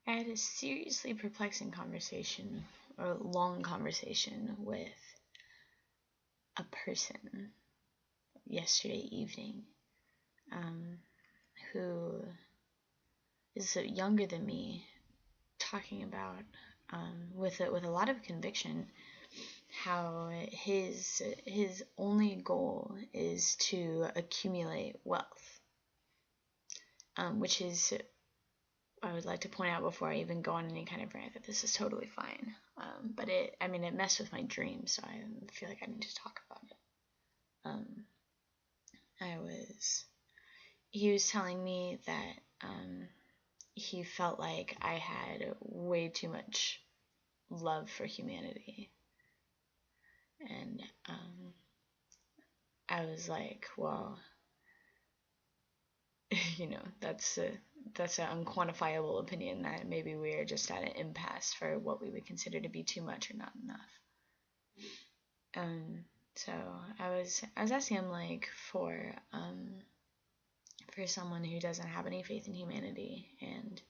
I had a seriously perplexing conversation, or long conversation, with a person yesterday evening, who is younger than me, talking about, with a lot of conviction, how his only goal is to accumulate wealth, which is, I would like to point out before I even go on any kind of rant, that this is totally fine. But it messed with my dreams, so I feel like I need to talk about it. He was telling me that he felt like I had way too much love for humanity, and I was like, well, that's an unquantifiable opinion, that maybe we're just at an impasse for what we would consider to be too much or not enough. So I was asking him, like, for someone who doesn't have any faith in humanity and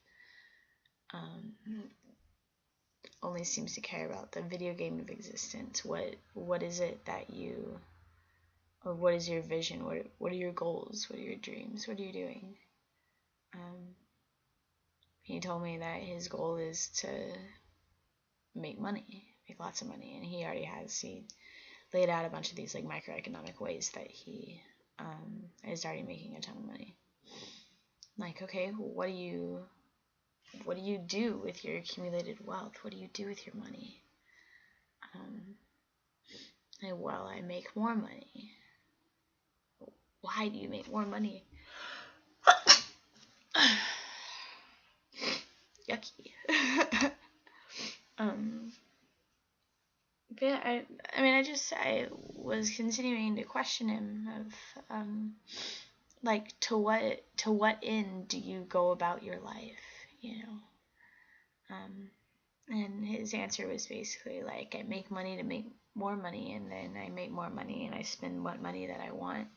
only seems to care about the video game of existence, what is it that you, or what is your vision? What are your goals? What are your dreams? What are you doing? He told me that his goal is to make money, make lots of money, and he already has. He laid out a bunch of these, like, microeconomic ways that he is already making a ton of money. Like, okay, what do you do with your accumulated wealth? What do you do with your money? Well, I make more money. Why do you make more money? Yucky. But I was continuing to question him of, like, to what end do you go about your life, and his answer was basically like, I make money to make more money, and then I make more money and I spend what money that I want,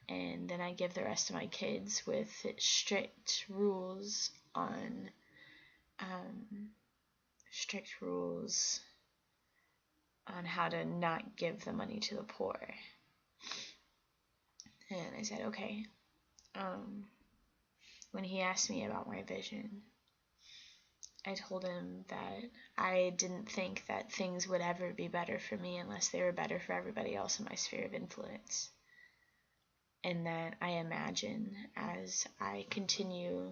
and then I give the rest to my kids with strict rules on how to not give the money to the poor. And I said, okay. When he asked me about my vision, I told him that I didn't think that things would ever be better for me unless they were better for everybody else in my sphere of influence. And that I imagine, as I continue,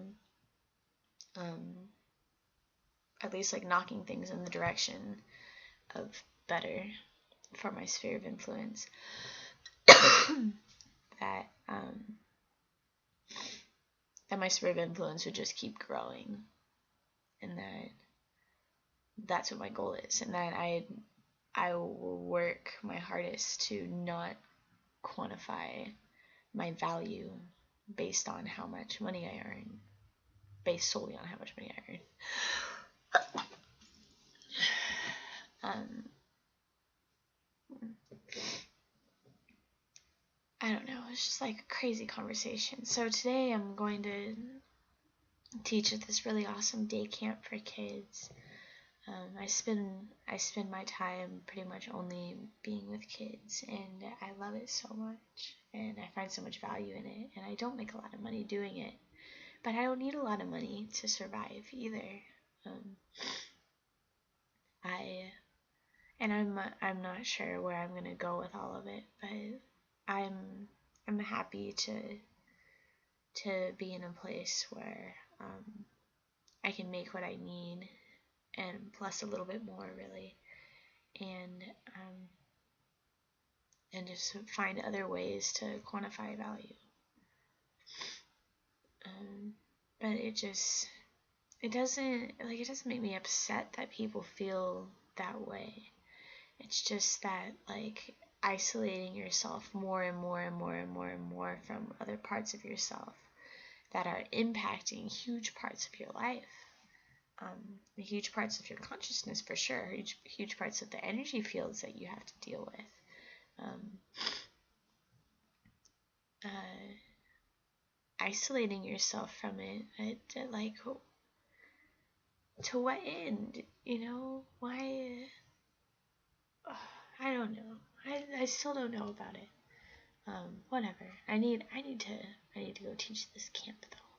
at least, like, knocking things in the direction of better for my sphere of influence, that my sphere of influence would just keep growing, and that's what my goal is, and that I will work my hardest to not quantify my value based on how much money I earn, based solely on how much money I earn. I don't know, it's just like a crazy conversation. So today I'm going to teach at this really awesome day camp for kids. I spend my time pretty much only being with kids, and I love it so much, and I find so much value in it, and I don't make a lot of money doing it, but I don't need a lot of money to survive either. I'm not sure where I'm gonna go with all of it, but I'm happy to be in a place where I can make what I need, and plus a little bit more, really, and just find other ways to quantify value. But it doesn't make me upset that people feel that way. It's just that, like, isolating yourself more and more and more and more and more from other parts of yourself that are impacting huge parts of your life, huge parts of your consciousness, for sure, huge parts of the energy fields that you have to deal with. Isolating yourself from it, like, to what end? Why? I don't know. I still don't know about it. Whatever. I need to go teach this camp though.